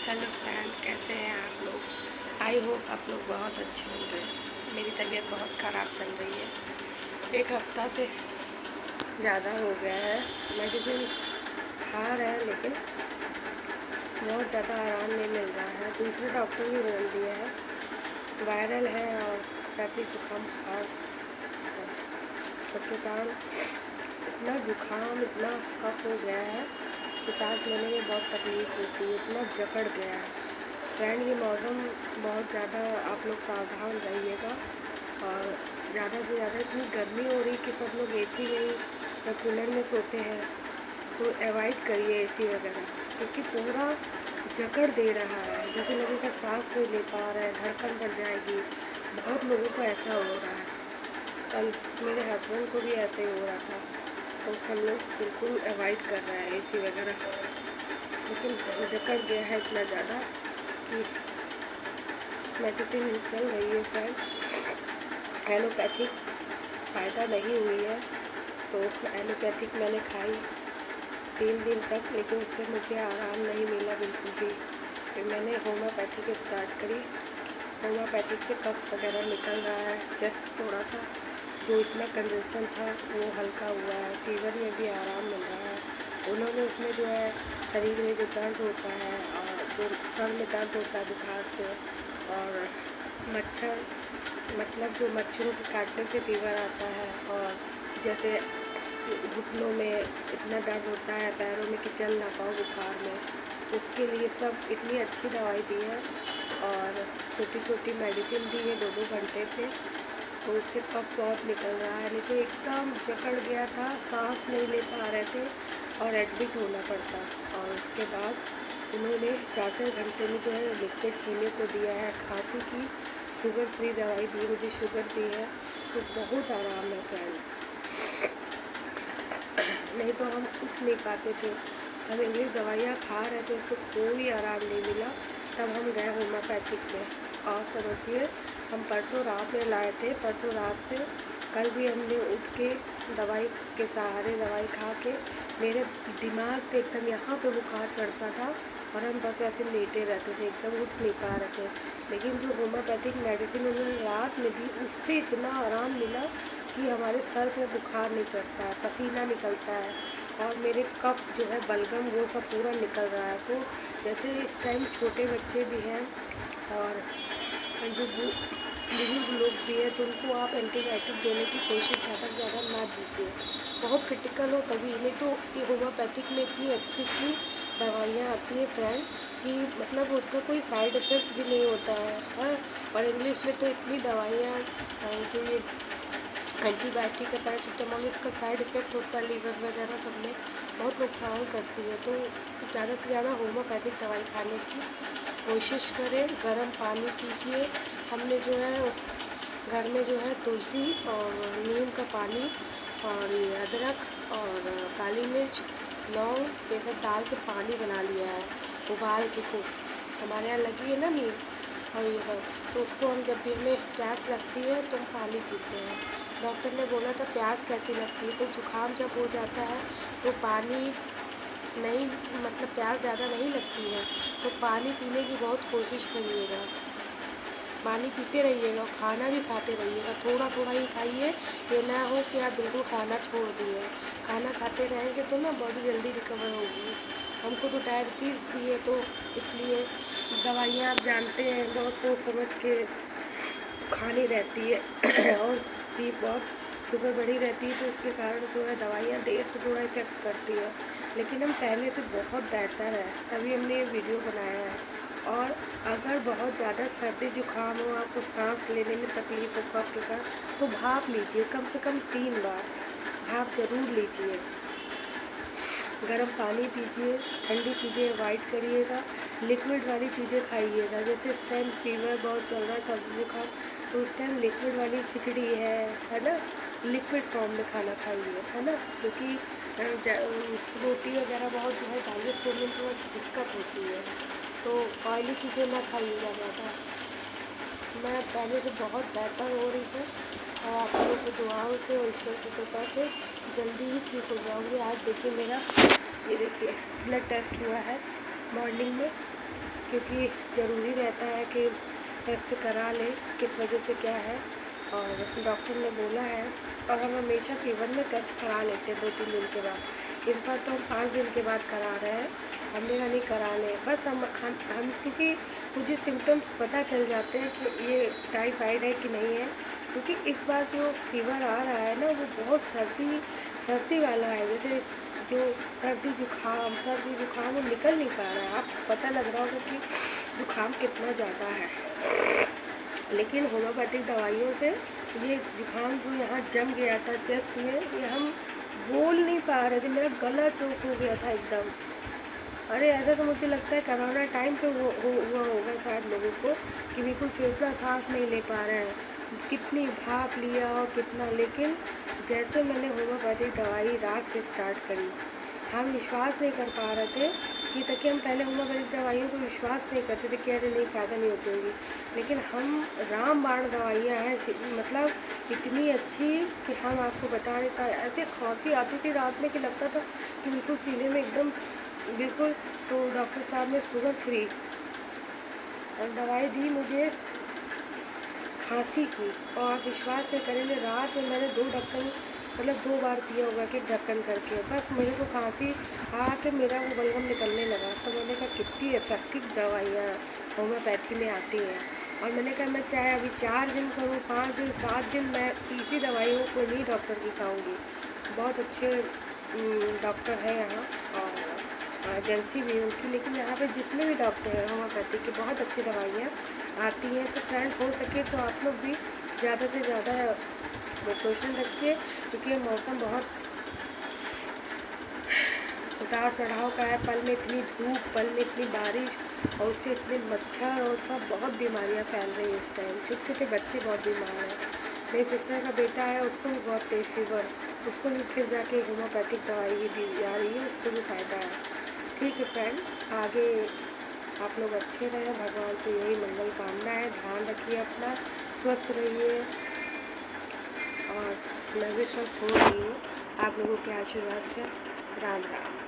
Hello friends, कैसे हैं आप लोग। आई होप आप लोग बहुत अच्छे होंगे। मेरी तबीयत बहुत ख़राब चल रही है। एक हफ्ता से ज़्यादा हो गया है। मेडिसिन खा रहे हैं लेकिन बहुत ज़्यादा आराम नहीं मिल रहा है। दूसरे डॉक्टर भी बोल दिए हैं वायरल है और सर्दी जुकाम बुखार, उसके कारण इतना जुकाम इतना कफ हो गया है कि सांस लेने में बहुत तकलीफ़ होती है, इतना जकड़ गया है। फ्रेंड, ये मौसम बहुत ज़्यादा आप लोग सावधान रहिएगा और ज़्यादा से ज़्यादा इतनी गर्मी हो रही कि सब लोग एसी में ही या कूलर में सोते हैं, तो अवॉइड करिए एसी वगैरह, क्योंकि पूरा जकड़ दे रहा है। जैसे लगेगा सांस नहीं ले पा रहा है, धड़कन बढ़ जाएगी। बहुत लोगों को ऐसा हो रहा है। कल मेरे हस्बैंड को भी ऐसे ही हो रहा था, तो हम लोग बिल्कुल अवॉइड कर रहे हैं एसी वगैरह। लेकिन जकड़ गया है इतना ज़्यादा कि मेडिसिन चल रही है फ्रेंड। एलोपैथिक फ़ायदा नहीं हुई है, तो एलोपैथिक मैंने खाई 3 दिन तक, लेकिन उससे मुझे आराम नहीं मिला बिल्कुल भी। फिर मैंने होम्योपैथिक स्टार्ट करी। होम्योपैथिक से कफ वगैरह निकल रहा है, जस्ट थोड़ा सा जो इतना कंजेशन था वो हल्का हुआ है। फीवर में भी आराम मिल रहा है। उन्होंने उसमें जो है शरीर में जो दर्द होता है और जो सर में दर्द होता है बुखार से, और मच्छर मतलब जो मच्छरों के काटने से फीवर आता है, और जैसे घुटनों में इतना दर्द होता है पैरों में कि चल ना पाओ बुखार में, उसके लिए सब इतनी अच्छी दवाई दी है और छोटी छोटी मेडिसिन दी है 2-2 घंटे से, तो उससे कफ बहुत निकल रहा है। नहीं तो एकदम जकड़ गया था, सांस नहीं ले पा रहे थे और एडमिट होना पड़ता। और उसके बाद उन्होंने 4-4 घंटे में जो है लिक्विड पीने को दिया है। खांसी की शुगर फ्री दवाई दी, मुझे शुगर भी है, तो बहुत आराम है फ्रेंड। नहीं तो हम उठ नहीं पाते थे। हम इंग्लिश दवाइयाँ खा रहे थे, उससे कोई आराम नहीं मिला। तब हम गए होम्योपैथिक में, और समझिए हम परसों रात में लाए थे। परसों रात से कल भी हमने उठ के दवाई के सहारे दवाई खा के, मेरे दिमाग पे एकदम यहाँ पे बुखार चढ़ता था और हम बस ऐसे लेटे रहते थे, एकदम उठ नहीं पा रहे थे। लेकिन जो होम्योपैथिक मेडिसिन उन्होंने रात में दी, उससे इतना आराम मिला कि हमारे सर पे बुखार नहीं चढ़ता है, पसीना निकलता है, और मेरे कफ जो है बलगम वो सब पूरा निकल रहा है। तो जैसे इस टाइम छोटे बच्चे भी हैं और जो बुजुर्ग लोग भी हैं, तो उनको आप एंटीबायोटिक देने की कोशिश ज़्यादा से ज़्यादा ना दीजिए। बहुत क्रिटिकल हो तभी, नहीं तो ये होम्योपैथिक में इतनी अच्छी अच्छी दवाइयाँ आती है फ्रेंड कि मतलब उसका कोई साइड इफ़ेक्ट भी नहीं होता है। और इंग्लिश में तो इतनी दवाइयाँ जो ये एंटीबायोटिक है, पैरासीटामोल, इसका साइड इफ़ेक्ट होता है लीवर वगैरह सब में, बहुत नुकसान करती है। तो ज़्यादा से ज़्यादा होम्योपैथिक दवाई खाने की कोशिश करें। गर्म पानी पीजिए। हमने जो है घर में जो है तुलसी और नीम का पानी और ये अदरक और काली मिर्च, लौंग, ये सब डाल के पानी बना लिया है उबाल के खूब। हमारे यहाँ लगी है ना नीम और ये सब, तो उसको हम जब भी हमें प्यास लगती है तो हम पानी पीते हैं। डॉक्टर ने बोला था प्यास कैसी लगती है, तो जुकाम जब हो जाता है तो पानी नहीं, मतलब प्यास ज़्यादा नहीं लगती है, तो पानी पीने की बहुत कोशिश करिएगा। पानी पीते रहिएगा और खाना भी खाते रहिएगा, थोड़ा थोड़ा ही खाइए। ये ना हो कि आप बिल्कुल खाना छोड़ दिए। खाना खाते रहेंगे तो ना बॉडी जल्दी रिकवर होगी। हमको तो डायबिटीज़ भी है, तो इसलिए दवाइयाँ आप जानते हैं बहुत सोच समझ के खानी रहती है और भी बहुत शुगर बढ़ी रहती है, तो उसके कारण जो है दवाइयाँ देर से थोड़ा इफेक्ट करती है। लेकिन हम पहले से बहुत बेहतर है, तभी हमने ये वीडियो बनाया है। और अगर बहुत ज़्यादा सर्दी जुकाम हो, आपको सांस लेने में तकलीफ हो कफ के कारण, तो भाप लीजिए, कम से कम 3 बार भाप ज़रूर लीजिए। गर्म पानी पीजिए, ठंडी चीज़ें अवॉइड करिएगा, लिक्विड वाली चीज़ें खाइएगा। जैसे इस टाइम फीवर बहुत चल रहा है, सर्दी जुकाम, तो उस टाइम लिक्विड वाली खिचड़ी है ना, लिक्विड फॉर्म में खाना खाइए, है ना, क्योंकि रोटी वगैरह बहुत जो है डाइजेस्ट करने में थोड़ा दिक्कत होती है, तो ऑयली चीज़ें ना खाइएगा ज़्यादा। मैं पहले से बहुत बेहतर हो रही हूँ और आप लोगों की दुआओं से और ईश्वर की कृपा से जल्दी ही ठीक हो जाऊँगी। आज देखिए मेरा, ये देखिए ब्लड टेस्ट हुआ है मॉर्निंग में, क्योंकि ज़रूरी रहता है कि टेस्ट करा लें किस वजह से क्या है। और डॉक्टर ने बोला है, और हम हमेशा फीवर में टेस्ट करा लेते हैं 2-3 दिन के बाद। इस बार तो हम 5 दिन के बाद करा रहे हैं। हमने कहा नहीं करा लें, बस हम क्योंकि मुझे सिम्टम्स पता चल जाते हैं कि ये टाइफाइड है कि नहीं है। क्योंकि इस बार जो फीवर आ रहा है ना, वो बहुत सर्दी वाला है। जैसे जो सर्दी जुकाम वो निकल नहीं पा रहा है। आपको पता लग रहा होगा कि जुकाम कितना ज़्यादा है। लेकिन होम्योपैथिक दवाइयों से ये जुकाम जो यहाँ जम गया था चेस्ट में, ये हम बोल नहीं पा रहे थे, मेरा गला चोक हो गया था एकदम। अरे ऐसा तो मुझे लगता है कोरोना टाइम पे हुआ होगा शायद लोगों को, कि बिल्कुल फेफड़ा सांस नहीं ले पा रहे हैं, कितनी भाप लिया और कितना। लेकिन जैसे मैंने होम्योपैथिक दवाई रात से स्टार्ट करी, हम विश्वास नहीं कर पा रहे थे कि तक हम पहले होम्योपैथिक दवाइयों को विश्वास नहीं करते थे कि अरे नहीं फ़ायदा नहीं होती होंगी। लेकिन हम रामबाण दवाइयाँ हैं, मतलब इतनी अच्छी कि हम आपको बता नहीं पाए। ऐसे खांसी आती थी रात में कि लगता था कि बिल्कुल सीने में एकदम बिल्कुल। तो डॉक्टर साहब ने शुगर फ्री और दवाई दी मुझे खांसी की, और आप विश्वास नहीं करेंगे, रात में मैंने 2 ढक्कन, मतलब 2 बार पिया होगा कि ढक्कन करके। बस मेरे को खांसी आके मेरा वो बलगम निकलने लगा। तो मैंने कहा कितनी इफेक्टिव दवाइयाँ होम्योपैथी में आती हैं। और मैंने कहा मैं चाहे अभी 4 दिन करूँ, 5 दिन, 7 दिन, मैं इसी दवाइयों को नहीं डॉक्टर की खाऊँगी। बहुत अच्छे डॉक्टर हैं यहाँ, और एजेंसी भी है उनकी। लेकिन यहाँ पे जितने भी डॉक्टर हैं होम्योपैथी की, बहुत अच्छी दवाइयाँ आती हैं। तो फ्रेंड हो सके तो आप लोग भी ज़्यादा से ज़्यादा प्रिकॉशन रखिए, क्योंकि ये मौसम बहुत उतार चढ़ाव का है। पल में इतनी धूप, पल में इतनी बारिश, और उससे इतने मच्छर और सब बहुत बीमारियाँ फैल रही हैं इस टाइम। छोटे छोटे बच्चे बहुत बीमार हैं। मेरी सिस्टर का बेटा है, उसको भी बहुत तेज़ फीवर, उसको भी फिर जाके होम्योपैथिक दवाई ही दी जा रही है, उसको भी फ़ायदा है। ठीक है फ्रेंड, आगे आप लोग अच्छे रहें, भगवान से यही मंगल कामना है। ध्यान रखिए अपना, स्वस्थ रहिए, और मैं भी स्वस्थ हो रही हूँ आप लोगों के आशीर्वाद से। राम राम।